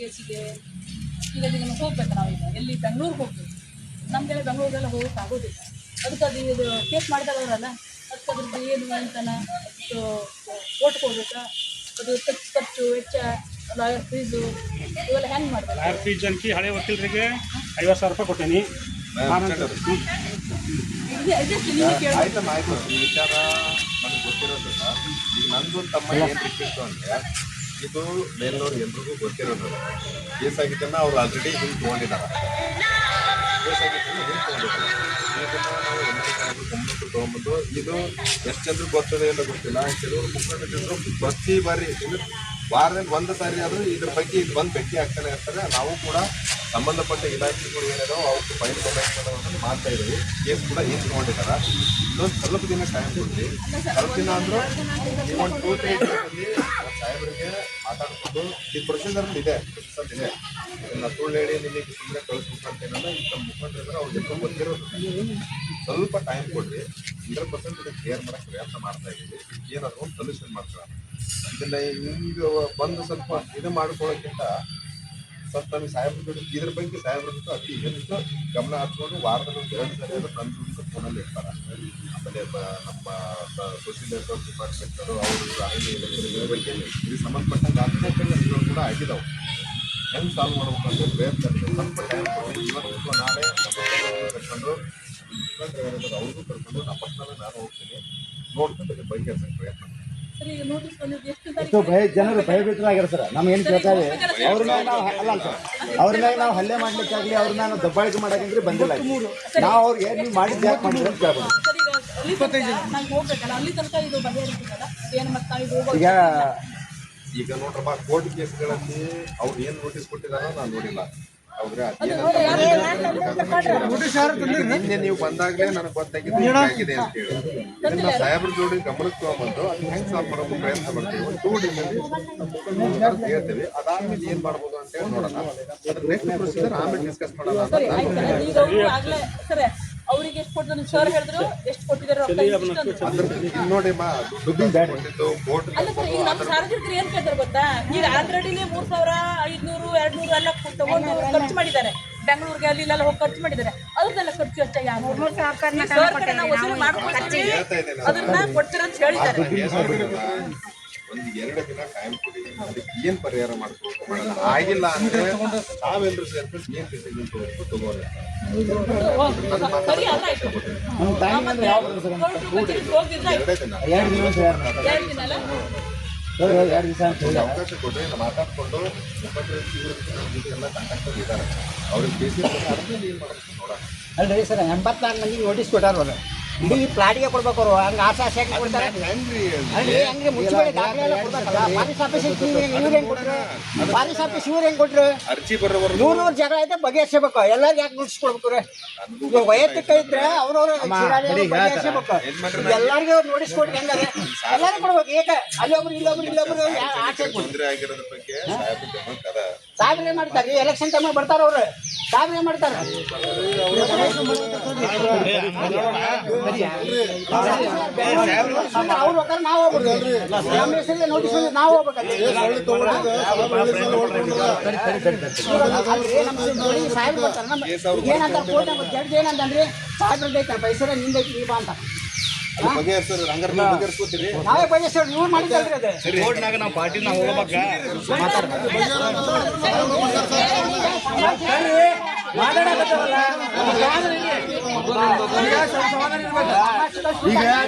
ಕೇಸಿಗೆ ಈಗ ನಮಗೆ ಹೋಗ್ಬೇಕು ನಾವೀಗ ಎಲ್ಲಿ ಬೆಂಗಳೂರಿಗೆ ಹೋಗ್ಬೇಕು. ನಮಗೆಲ್ಲ ಬೆಂಗಳೂರಿಗೆಲ್ಲ ಹೋಗೋಕೆ ಆಗೋದಿಲ್ಲ. ಅದಕ್ಕೆ ಅದು ಇದು ಕೇಸ್ ಮಾಡಿದಾರಲ್ಲ ಅದಕ್ಕೆ ಅದ್ರದ್ದು ಏನು ಅಂತಾನೆ ಅದು ಕೋರ್ಟ್ಗೆ ಹೋಗ್ಬೇಕಾ, ಅದು ಖರ್ಚು ವೆಚ್ಚ, ಲಾಯರ್ ಫೀಸು ಇವೆಲ್ಲ ಹೆಂಗೆ ಮಾಡ್ತಾರೆ? ಲಾಯರ್ ಫೀಸ್ ಅನ್ಕಿ ಹಳೆ ವಕೀಲರಿಗೆ 50,000 ರೂಪಾಯಿ ಕೊಟ್ಟೇನಿ. ಆಯ್ತಮ್ಮ ಆಯ್ತು. ಈ ವಿಚಾರ ನನಗೆ ಗೊತ್ತಿರೋದಿಲ್ಲ. ಈಗ ನಂದು ತಮ್ಮ ಏನು ಬಿಟ್ಟಿತ್ತು ಅಂದರೆ ಇದು ಮೇಲ್ನವ್ರು ಎಲ್ರಿಗೂ ಗೊತ್ತಿರೋದು. ಕೇಸ್ ಆಗಿದ್ದನ್ನು ಅವ್ರು ಆಲ್ರೆಡಿ ಹಿಂಗೆ ತೊಗೊಂಡಿದ್ದಾರೆ. ಕೇಸ್ ಆಗಿದ್ದನ್ನು ಹಿಂಗೆ ತೊಗೊಂಡಿದ್ದಾರೆ. ಇದನ್ನು ನಾವು ಗಮನಕ್ಕೆ ತೊಗೊಂಬಂದು ಇದು ಎಷ್ಟು ಜನರಿಗೆ ಗೊತ್ತದೆ ಅಂತ ಗೊತ್ತಿಲ್ಲ. ಕೆಲವರು ಮುಖಂಡರು ಪ್ರತಿ ಬಾರಿ ವಾರದಲ್ಲಿ 1 ಸಾರಿ ಆದರೂ ಇದ್ರ ಬಗ್ಗೆ ಇದು ಬಂದು ಭೇಟಿ ಆಗ್ತಾನೆ ಇರ್ತಾರೆ. ನಾವು ಕೂಡ ಸಂಬಂಧಪಟ್ಟ ಇಲಾಖೆಗಳು ಏನಿದಾವೆ ಅವಕ್ಕೆ ಫೈಲ್ ಕೊಡೋದನ್ನು ಮಾಡ್ತಾ ಇದ್ದೀವಿ. ಕೇಸ್ ಕೂಡ ಏನು ತೊಗೊಂಡಿದ್ದಾರೆ. ಇನ್ನೊಂದು ಸ್ವಲ್ಪ ದಿನ ಟೈಮ್ ಕೊಡ್ತೀವಿ. ಸ್ವಲ್ಪ ದಿನ ಅಂದರೂ ಈ ಒಂದು 2-3 ಡೇಸಲ್ಲಿ ಸಾಹೇಬರಿಗೆ ಮಾತಾಡ್ಕೊಂಡು ಈ ಪ್ರೊಸೀಜರ್ನಲ್ಲಿ ಇದೆ ಇದನ್ನು ಸುಳ್ಳು ಹೇಳಿ ನಿಮಗೆ ಸುಮ್ಮನೆ ಕಳಿಸ್ಬೇಕಂತೇನಲ್ಲ. ಇಂಥ ಮುಖಂಡರಿದ್ರೆ ಅವ್ರಿಗೆ ಗೊತ್ತಿರೋದು. ಸ್ವಲ್ಪ ಟೈಮ್ ಕೊಡ್ರಿ. 100% ಇದಕ್ಕೆ ಕ್ಲಿಯರ್ ಮಾಡೋಕ್ಕೆ ಪ್ರಯತ್ನ ಮಾಡ್ತಾ ಇದ್ದೀವಿ. ಏನಾದರೂ ಒಂದು ಸೊಲ್ಯೂಷನ್ ಮಾಡ್ತಾರೆ. ಇದನ್ನ ಹಿಂಗೆ ಬಂದು ಸ್ವಲ್ಪ ಇದು ಮಾಡ್ಕೊಳ್ಳೋಕ್ಕಿಂತ ಸ್ವಲ್ಪ ನಮಗೆ ಸಾಹೇಬ್ರ ಇದ್ರ ಬಗ್ಗೆ ಸಾಹೇಬ್ರ ಅತಿ ಹೆಚ್ಚು ಗಮನ ಹಚ್ಕೊಂಡು ವಾರದಲ್ಲಿ 2 ಸರಿ ಆದರೂ ನನ್ನ ದುಡ್ಡು ಫೋನಲ್ಲಿ ಇರ್ತಾರೆ. ಆಮೇಲೆ ನಮ್ಮ ಸೋಷಿಯಲ್ ವೆಲ್ಫೇರ್ ಡಿಪಾರ್ಟ್ಮೆಂಟರು ಅವರು ಇದ್ರ ಬಗ್ಗೆ ಇದಕ್ಕೆ ಸಂಬಂಧಪಟ್ಟಂಗೆ ಆತ್ಮಹತ್ಯೆಗಳು ಕೂಡ ಆಗಿದ್ದಾವೆ. ಹೆಂಗೆ ಸಾಲ್ವ್ ಮಾಡ್ಬೇಕಂತ ಪ್ರಯತ್ನ ಸ್ವಲ್ಪ ಟೈಮ್ ಕೊಡಿ. ಇವತ್ತು ನಾಳೆ ನಮ್ಮ ಕರ್ಕೊಂಡು ಅವ್ರಿಗೂ ಕರ್ಕೊಂಡು ನಮ್ಮ ಪರ್ಸನಲ್ ನಾನು ಹೋಗ್ತೀನಿ, ನೋಡ್ಕೊಂಡು ಬಗೆಹರಿಸೋಕ್ಕೆ ಪ್ರಯತ್ನ ಮಾಡ್ತೀನಿ. ಜನರು ಭಯಭೀತರಾಗ್ಯಾರ ಸರ್. ನಮ್ಗೇನು ಕೇಳ್ತಾರೆ ಅವ್ರ ಮ್ಯಾಗ ನಾವು ಅಲ್ಲ ಸರ್, ಅವ್ರ ಮ್ಯಾಗ ನಾವು ಹಲ್ಲೆ ಮಾಡ್ಲಿಕ್ಕಾಗಲಿ ಅವ್ರನ್ನ ನಾವು ದಬ್ಬಾಳಿಕೆ ಮಾಡೋಕ್ಕಂದ್ರೆ ಬಂದಿಲ್ಲ. ನಾವು ಅವ್ರಿಗೆ ನೀವು ಮಾಡಿದ್ದು ಯಾಕೆ ಮಾಡಿದ್ರೆ ಅಂತ ಕೇಳ್ಬೋದು. ಈಗ ನೋಡ್ರಪ್ಪ ಕೋರ್ಟ್ ಕೇಸ್ಗಳಲ್ಲಿ ಅವ್ರು ಏನು ನೋಟಿಸ್ ಕೊಟ್ಟಿದಾರೋ ನಾನು ನೋಡಿಲ್ಲ. ಅವ್ರೆ ನಿನ್ನೆ ನೀವು ಬಂದಾಗಲೇ ನನಗೆ ಗೊತ್ತಾಗಿದೆ ಆಗಿದೆ ಅಂತ ಹೇಳಿ ಇದನ್ನ ಸಾಹೇಬ್ರ ಜೋಡಿ ಗಮನಕ್ಕೆ ತಗೊಂಡ್ಬಂದು ಅದು ಹೆಂಗೆ ಸಾಲ್ವ್ ಮಾಡೋಕೆ ಪ್ರಯತ್ನ ಮಾಡ್ತೀವಿ. ಒಂದು 2 ಡೇಸಲ್ಲಿ ಹೇಳ್ತೀವಿ. ಅದಾದ್ಮೇಲೆ ಏನು ಮಾಡ್ಬೋದು ಅಂತ ಹೇಳಿ ನೋಡೋಣ. ಅದ್ರ ನೆಕ್ಸ್ಟ್ ಪ್ರೊಸೀಜರ್ ಆಮೇಲೆ ಡಿಸ್ಕಸ್ ಮಾಡೋಣ. ಅವ್ರಿಗೆ ಎಷ್ಟು ಕೊಟ್ಟಿದ್ರು ಸರ್ ಹೇಳಿದ್ರು, ಎಷ್ಟು ಕೊಟ್ಟಿದ್ದಾರೆ ನೋಡಿ ಕೊಟ್ಟಿದ್ದು ಕೋರ್ಟ್ ಅಲ್ಲ ಸರ್. ಈಗ ನಮ್ಮ ಸಾರ್ವಜನಿಕರು ಏನ್ ಕೇಳ್ತಾರೆ ಗೊತ್ತಾ, ಈಗ ಆಲ್ರೆಡಿನೇ 3,500, 200 ಎಲ್ಲ ತಗೊಂಡು ಖರ್ಚು ಮಾಡಿದ್ದಾರೆ. ಬೆಂಗಳೂರಿಗೆ ಅಲ್ಲಿ ಇಲ್ಲೆಲ್ಲ ಹೋಗಿ ಖರ್ಚು ಮಾಡಿದ್ದಾರೆ. ಅದ್ರದ್ದೆಲ್ಲ ಖರ್ಚು ವೆಚ್ಚ ಯಾರು ನಾವು ವಸೂಲಿ ಮಾಡ್ಕೊಡ್ತೀವಿ ಅದನ್ನ ಕೊಡ್ತೀರ ಅಂತ ಹೇಳಿದ್ದಾರೆ. ಒಂದು 2 ದಿನ ಟೈಮ್ ಕೊಡಿ. ಅದಕ್ಕೆ ಏನು ಪರಿಹಾರ ಮಾಡ್ಕೋಬೇಕು ಆಗಿಲ್ಲ ಅಂದ್ರೆ ನಾವೆಲ್ಲರೂ ಸೇರ್ಕೊಂಡು ಏನು ಡಿಸಿಷನ್ ತಗೋರಿ. ಅವಕಾಶ ಕೊಡ್ರಿ. ಮಾತಾಡ್ಕೊಂಡು ಎಲ್ಲ ಕಾಂಟ್ಯಾಕ್ಟ್ ಇದ್ದಾರೆ. ಅವ್ರಿಗೆ ಬೇಸಿಕ್ ಆದ್ಮೇಲೆ ಏನು ಮಾಡ್ಬೇಕು ನೋಡೋಣ. ಅಲ್ರಿ ಸರ್, 84 ಮಂದಿಗೆ ನೋಟಿಸ್ ಕೊಟ್ಟಾರ ಅವ್ರು. ಇಡೀ ಪ್ಲಾಟಿಗೆ ಕೊಡ್ಬೇಕು ಅವ್ರು. ಹಂಗೆ ಆಶೆ ಕೊಡ್ತಾರೆ. ಹಂಗೆ ಮುಚ್ಚಬೇಡಿ, ದಾಖಲೆ ಎಲ್ಲ ಕೊಡ್ಬೇಕಲ್ಲ. ಫಾರೆಸ್ಟ್ ಆಫೀಸ್ ಇವ್ರು ಹೆಂಗೆ ಕೊಟ್ರು, ಫಾರೆಸ್ಟ್ ಆಫೀಸ್ ಇವ್ರು ಹೆಂಗೆ ಕೊಟ್ರು? ಅರ್ಜಿ ಬರೋವರು 100 ಜಗಳ ಐತೆ ಬಗೆಹರಿಸಬೇಕು. ಎಲ್ಲರಿಗೆ ಯಾಕೆ ನೋಟಿಸ್ ಕೊಡ್ಬೇಕು? ಇವಾಗ ವೈಯಕ್ತಿಕ ಇದ್ರೆ ಅವ್ರವ್ರು ಬಗೆಹರಿಸಬೇಕು. ಎಲ್ಲರಿಗೂ ನೋಟಿಸ್ ಕೊಟ್ಟು ಹೆಂಗದೆ ಎಲ್ಲರಿಗೂ ಕೊಡ್ಬೇಕು. ಏಕ ಅಲ್ಲಿ ಒಬ್ರು ಇಲ್ಲೊಬ್ರು ಆಚೆ ತೊಂದರೆ ಆಗಿರೋದ್ರ ಬಗ್ಗೆ ಸಾಹೇಬ್ರು ಏನ್ ಮಾಡ್ತಾರೆ? ಎಲೆಕ್ಷನ್ ಟೈಮ್ ಬರ್ತಾರ ಅವ್ರು. ಸಾಹೇಬ್ರು ಏನ್ ಮಾಡ್ತಾರೆ? ಅವ್ರು ಹೋಗ್ತಾರೆ, ನಾವು ಹೋಗ್ಬೇಕು. ನಮ್ಮ ಹೆಸರಿಗೆ ನೋಟಿಸ್ ನಾವು ಹೋಗ್ಬೇಕಲ್ಲಿ. ಸಾಹೇಬ್ರು ಬರ್ತಾರೆ. ಏನಂತ ಕೋರ್ಟ್ ಜಡ್ಜ್ ಏನಂತಂದ್ರಿ, ಸಾಹೇಬ್ರದ್ದು ಐತೆ ಪೈಸರ ನಿಂದೈತಿ ನೀ ಬಾ ಅಂತ. ನಾವೇ ಬಗೆಹರಿಸೋರು. ಇವ್ರು ಮಾಡಿದ್ದಲ್ರಿ ಅದು. ಕೋರ್ಟ್ನಾಗ ನಾವು ಪಾರ್ಟಿ ನಾವು ಹೋಗ್ಬೇಕ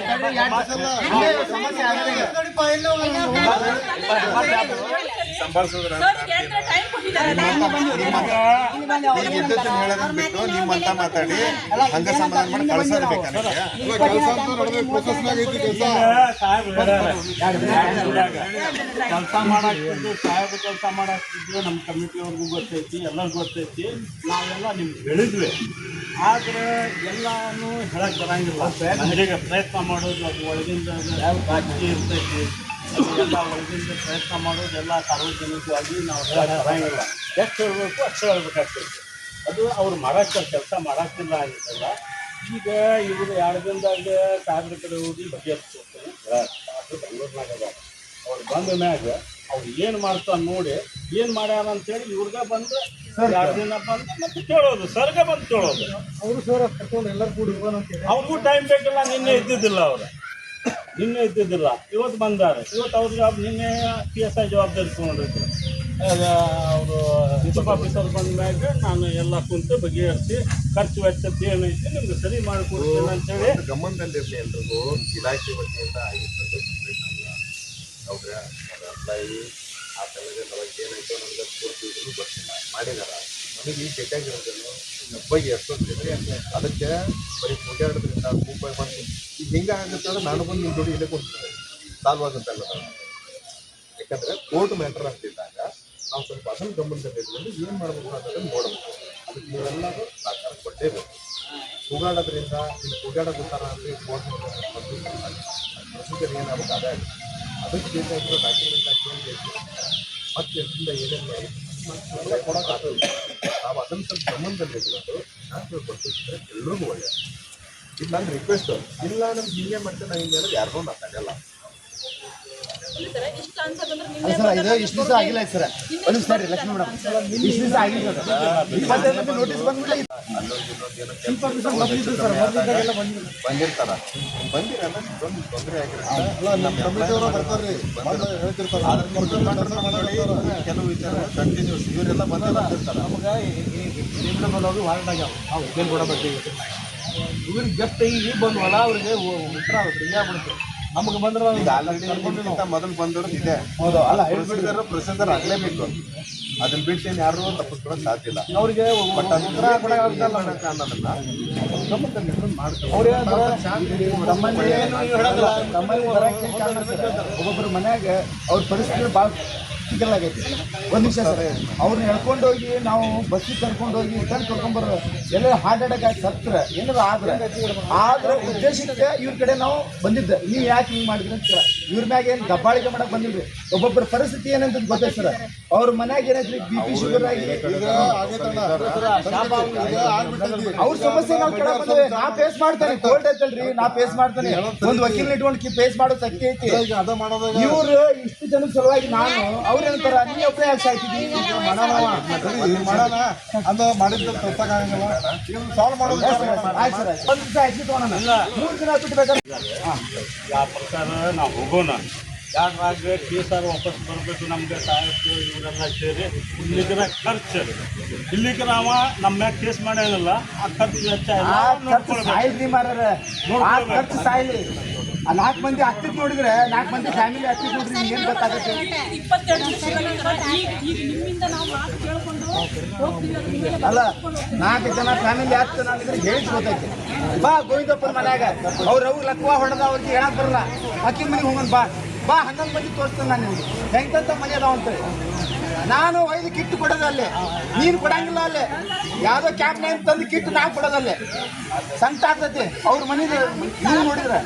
ಬಿಟ್ಟು ನಿಮ್ಮಂತ ಮಾತಾಡಿ ಹಂಗ ಸಮಾಧಾನ ಮಾಡಿ ಕಳ್ಸೋದು ಬೇಕಾದ್ರೆ ಕೆಲಸ ಮಾಡಾಕ್ತಿದ್ದು ಸಾಹೇಬ್ ಕೆಲಸ ಮಾಡಾಕ್ತಿದ್ದು ನಮ್ಮ ಕಮಿಟಿಯವ್ರಿಗೂ ಗೊತ್ತೈತಿ, ಎಲ್ಲರಿಗೂ ಗೊತ್ತೈತಿ. ನಾವೆಲ್ಲ ನಿಮ್ಗೆ ಹೇಳಿದ್ವಿ. ಆದರೆ ಎಲ್ಲನೂ ಹೇಳಕ್ಕೆ ಬರಂಗಿಲ್ಲ. ನನಗೆ ಪ್ರಯತ್ನ ಮಾಡೋದು ಅದು ಒಳಗಿಂದ ರಾಜಕೀಯ ಇರ್ತೈತಿ. ಎಲ್ಲ ಒಳಗಿಂದ ಪ್ರಯತ್ನ ಮಾಡೋದು ಎಲ್ಲ ಸಾರ್ವಜನಿಕವಾಗಿ ನಾವು ಹೇಳಕ್ಕೆ ಬರಂಗಿಲ್ಲ. ಎಷ್ಟು ಹೇಳಬೇಕು ಅಷ್ಟು ಹೇಳ್ಬೇಕಾಗ್ತೈತಿ. ಅದು ಅವ್ರು ಮಾಡಾಕ್ತಾರೆ, ಕೆಲಸ ಮಾಡಾಕ್ತಿಲ್ಲ ಆಗಿತ್ತಲ್ಲ. ಈಗ ಇವರು 2 ದಿನದಾಗ ಸಾಹೇಬ್ರ ಕಡೆ ಹೋಗಿ ಬಗೆಹರಿಸ್ಕೊಡ್ತೀನಿ. ಅದು ಬೆಂಗಳೂರಿನಾಗ ಅವ್ರು ಬಂದ ಮ್ಯಾಗ ಅವ್ರು ಏನು ಮಾಡ್ತಾನೆ ನೋಡಿ ಏನು ಮಾಡ್ಯಾರ ಅಂತೇಳಿ ಇವ್ರಿಗೆ ಬಂದು 2 ದಿನ ಬಂದು ಮತ್ತೆ ಕೇಳೋದು ಸರ್ಗೆ ಬಂದು ಕೇಳೋದು. ಅವರು ಸರ್ ಕರ್ಕೊಂಡು ಎಲ್ಲರೂ ಕೂಡಿ ಹೋಗೋಣ ಅಂತ ಹೇಳಿ ಅವ್ರಿಗೂ ಟೈಮ್ ಬೇಕಿಲ್ಲ, ನಿನ್ನೆ ಇದ್ದಿದ್ದಿಲ್ಲ ಅವ್ರು, ನಿನ್ನೆ ಇದ್ದಿದ್ದಿಲ್ಲ, ಇವತ್ತು ಬಂದಾರೆ. ಇವತ್ತು ಅವ್ರಿಗೆ ನಿನ್ನೆ PSI ಜವಾಬ್ದಾರಿ ತೊಗೊಂಡಿದ್ರು. ಅವರು ಚೀಫ್ ಆಫೀಸರ್ ಬಂದ ಮ್ಯಾಗ ನಾನು ಎಲ್ಲ ಕುಂತು ಬಗೆಹರಿಸಿ ಖರ್ಚು ವೆಚ್ಚದ್ದು ಏನೈತಿ ನಿಮ್ಗೆ ಸರಿ ಮಾಡಿಕೊಡ್ತೀನಿ ಅಂತೇಳಿ ಗಮನದಲ್ಲಿರಲಿ ಎಲ್ರಿಗೂ ಇಲಾಖೆ ವತಿಯಿಂದ ಆಗಿರ್ತದೆ ಅವ್ರ ಎಂಪ್ಲಾಯಿ ಆ ಸಲಹೆ ನಮಗೆ ಏನಾಯ್ತು ನಮ್ಗೆ ಕೊಡ್ತಿದ್ರು ಗೊತ್ತಿಲ್ಲ ಮಾಡಿದಾರ. ನನಗೆ ಈ ಬೇಕಾಗಿರೋದನ್ನು ಬಗ್ಗೆ ಎಷ್ಟೊಂದಿದೆ ಅದಕ್ಕೆ ಬರೀ ಓಡಾಡೋದ್ರಿಂದ ಮುಂಬೈ ಬಂದು ಈಗ ಹೆಂಗೆ ಆಗುತ್ತೆ ಅಂದ್ರೆ ನಾನು ಬಂದು ನಿಮ್ಮ ದುಡ್ಡು ಇಲ್ಲೇ ಕೊಡ್ತೀನಿ ಸಾಲ್ವ್ ಆಗುತ್ತಲ್ಲ. ಯಾಕಂದರೆ ಕೋರ್ಟ್ ಮ್ಯಾಟ್ರ್ ಅಂತಿದ್ದಾಗ ನಾವು ಸ್ವಲ್ಪ ಅದನ್ನು ಗಮನದಲ್ಲಿ ಇಟ್ಕೊಂಡು ಏನು ಮಾಡಬೇಕು ಅನ್ನೋದನ್ನು ನೋಡಬೇಕು. ಅದಕ್ಕೆ ನೀವೆಲ್ಲರೂ ಸಹಕಾರ ಕೊಟ್ಟೇಬೇಕು. ಕೂಗಾಡೋದ್ರಿಂದ ಇಲ್ಲಿ ಕೂಗಾಡೋಗುತ್ತಾರ ಅಂದರೆ ಕೋರ್ಟ್ ಪ್ರೊಸೀಜರ್ ಏನಾಗುತ್ತೆ ಅದೇ ಆಗುತ್ತೆ. ಅದಕ್ಕೆ ಬೇಕಾಗಿರೋ ಡಾಕ್ಯುಮೆಂಟ್ ಹಾಕಿ ಮತ್ತೆ ಎಷ್ಟರಿಂದ ಏನೇನು ಮಾಡಿ ಮತ್ತೆ ಕೊಡೋಕ್ಕಾಗಲ್ಲ. ನಾವು ಅದನ್ನು ಸ್ವಲ್ಪ ಗಮನದಲ್ಲಿ ಇಟ್ಕೊಂಡು ನಾನು ತಿಳ್ಕೊಳ್ತಿದ್ರೆ ಎಲ್ರಿಗೂ ಒಳ್ಳೆಯದು. ಇದು ನನ್ನ ರಿಕ್ವೆಸ್ಟು. ಇಲ್ಲ ನಮ್ಗೆ ಹೀಗೆ ಮಾಡ್ತೀವಿ ನಾವು ಹಿಂಗೆ ಹೇಳೋದು ಯಾರಿಗೂ ಮಾತಾಡಲ್ಲ. ಇಷ್ಟ ಅನ್ಸತ್ತಂದ್ರೆ ಇದು ಇಷ್ಟು ದಿವಸ ಆಗಿಲ್ಲ ಸರ್. ಒಂದು ನಿಮಿಷ ರೀ ಲಕ್ಷ್ಮೀ ಮೇಡಮ್, ಇಷ್ಟು ದಿವಸ ಆಗಿಲ್ಲ ಸರ್. 25 ನೋಟಿಸ್ ಬಂದ್ಬಿಟ್ಟು ಬಂದಿರ್ತಾರ ಬಂದಿರಲ್ಲ ತೊಂದರೆ ಆಗಿರುತ್ತೆ. ಕೆಲವು ವಿಚಾರ ಕಂಟಿನ್ಯೂಸ್ ಇವರೆಲ್ಲ ಬಂದಿರ್ತಾರೆ. ನಮಗೆ ವಾರಂಟ್ ಆಗ್ಯಾವ ನಾವು ಏನು ಕೊಡಬೇಕು ಇವ್ರಿಗೆ ಜಸ್ಟ್ ಈಗ ಬಂದ್ವಲ್ಲ ಅವ್ರಿಗೆ ಉತ್ತರ ಆಗುತ್ತೆ ಹಿಂಗಾಗ್ಬಿಡುತ್ತೆ. ನಮಗೆ ಬಂದ್ರೆ ಈಗ ಆಲ್ರೆಡಿ ಮೊದಲು ಬಂದವರು ಇದೆ. ಹೌದು ಅಲ್ಲ ಪ್ರೊಸೀಜರ್ ಆಗಲೇಬೇಕು. ಅದನ್ನ ಬಿಟ್ಟು ಏನು ಯಾರು ತಪ್ಪಿಸ್ಕೊಳಕ್ ಸಾಧ್ಯ ಇಲ್ಲ. ಅವ್ರಿಗೆ ಬಟ್ ಅದನ್ನ ಅನ್ನೋದನ್ನ ಒಬ್ಬೊಬ್ಬರ ಮನ್ಯಾಗ ಅವ್ರ ಪರಿಸ್ಥಿತಿ ಭಾಳ ಕ್ರಿಟಿಕಲ್ ಆಗೈತಿ. ಒಂದು ನಿಮಿಷ ಸರ್, ಅವ್ರನ್ನ ಎಳ್ಕೊಂಡು ಹೋಗಿ ನಾವು ಬಸ್ಸಿಗೆ ಕರ್ಕೊಂಡು ಹೋಗಿ ತಂದು ಕರ್ಕೊಂಡ್ಬರೋ ಎಲ್ಲ ಹಾರ್ಟ್ ಅಟ್ಯಾಕ್ ಆಗಿ ಸತ್ರ ಏನಾದ್ರು ಆದ್ರೆ ಉದ್ದೇಶಕ್ಕೆ ಇವ್ರ ಕಡೆ ನಾವು ಬಂದಿದ್ದೆ. ನೀವು ಯಾಕೆ ಹಿಂಗೆ ಮಾಡಿದ್ರಿ ಅಂತ ಇವ್ರ ಮ್ಯಾಗ ಏನು ದಬ್ಬಾಳಿಕೆ ಮಾಡಕ್ಕೆ ಬಂದಿದ್ರಿ. ಒಬ್ಬೊಬ್ಬರ ಪರಿಸ್ಥಿತಿ ಏನಂತ ಗೊತ್ತೈತೆ ಸರ್. ಅವ್ರ ಮನ್ಯಾಗ ಏನೈತ್ರಿ BP ಶುಗರ್ ಆಗಿ ಅವ್ರ ಸಮಸ್ಯೆ ನಾವು ಕೇಳಕ್ ಬಂದೇವೆ. ನಾ ಫೇಸ್ ಮಾಡ್ತಾನೆ, ಕೋಲ್ಡ್ ಐತಲ್ರಿ, ನಾ ಫೇಸ್ ಮಾಡ್ತಾನೆ. ಒಂದು ವಕೀಲ್ ಇಟ್ಕೊಂಡು ಫೇಸ್ ಮಾಡೋ ಶಕ್ತಿ ಐತಿ. ಇವ್ರು ಇಷ್ಟು ಜನ ಸಲುವಾಗಿ ನಾನು ಅವ್ರು ಏನಂತಾರ ನೀ ಒಬ್ಬರೇ ಯಾಕೆ ಸಾಯ್ತಿದ್ದಿ ಮಾಡೋಣ ಅದು ಮಾಡಿದ್ರೆ ತಪ್ಪಾಗಂಗಿಲ್ಲ. ಸಾಲ್ವ್ ಮಾಡೋದು ಆಯ್ತು ಸರ್, ಒಂದು ದಿವಸ ಆಯ್ತು ತಗೋಣ. 3 ದಿನ ಬಿಟ್ಟು ಬೇಕಾದ್ರೆ ಆ ಪ್ರಕಾರ ನಾವು ಹೋಗೋಣ. ಯಾಕಾಗ ಕೇಸಾರು ವಾಪಸ್ ಬರಬೇಕು ನಮ್ಗೆ ಸಾಯಕ್ಕೆ ಇವರೆಲ್ಲ ಸೇರಿ ಇಲ್ಲಿಗಿನ ಖರ್ಚು ಇಲ್ಲಿಗೆ ನಾವು ನಮ್ಮ ಮ್ಯಾಗ ಕೇಸ್ ಮಾಡ್ಯಾನಲ್ಲ ಆ ಖರ್ಚು ವೆಚ್ಚ ಎಲ್ಲ ನೋಡ್ಕೊಳ್ಬೇಕು. ಸಾಯಿಲ್ರಿ ಮಾರ್ಯಾರ, ಆ ಖರ್ಚು ಸಾಯಿಲಿ. 4 ಮಂದಿ ಹತ್ತಿದ್ ನೋಡಿದ್ರೆ 4 ಮಂದಿ ಫ್ಯಾಮಿಲಿ ಹತ್ತಿದ್ ನೋಡ್ರಿ ನಿಮ್ಗೆ ಏನು ಗೊತ್ತಾಗುತ್ತೆ. 22 ಈಗ ನಿಮ್ಮಿಂದ ನಾವು ಮಾತು ಕೇಳ್ಕೊಂಡು ಹೋಗ್ತೀವಿ. ಅದು ನಿಮ್ಮೆಲ್ಲ ಅಲ್ಲ 4 ಜನ ಫ್ಯಾಮಿಲಿ ಹತ್ತು ನನಗೆ ಹೇಳಿ ಗೊತ್ತೈತೆ. ಬಾ ಗೋವಿಂದಪ್ಪನ ಮನ್ಯಾಗ ಅವ್ರು ಲಕ್ವ ಹೊಡೆದ ಅವ್ರಿಗೆ ಹೇಳಕ್ ಬರಲ್ಲ. ಅಕ್ಕಿ ಮನೆಗೆ ಹೋಗೋಣ ಬಾ 11 ಮಂದಿ ತೋರಿಸ್ತೇನೆ ನಾನು ನಿಮಗೆ ಹೆಂಗಂತ ಮನೆ ಅದಾವ ಅಂತೇಳಿ. ನಾನು 5 ಕಿಟ್ ಕೊಡೋದಲ್ಲೇ, ನೀನು ಕೊಡಂಗಿಲ್ಲ ಅಲ್ಲೇ. ಯಾವುದೋ ಕ್ಯಾಂಪ್ನಾಗ ತಂದು ಕಿಟ್ ನಾವು ಕೊಡೋದಲ್ಲೇ. ಸಂಕಟ ಆಗ್ತೈತಿ ಅವ್ರ ಮನೇಲಿ ನೀವು ನೋಡಿದ್ರೆ.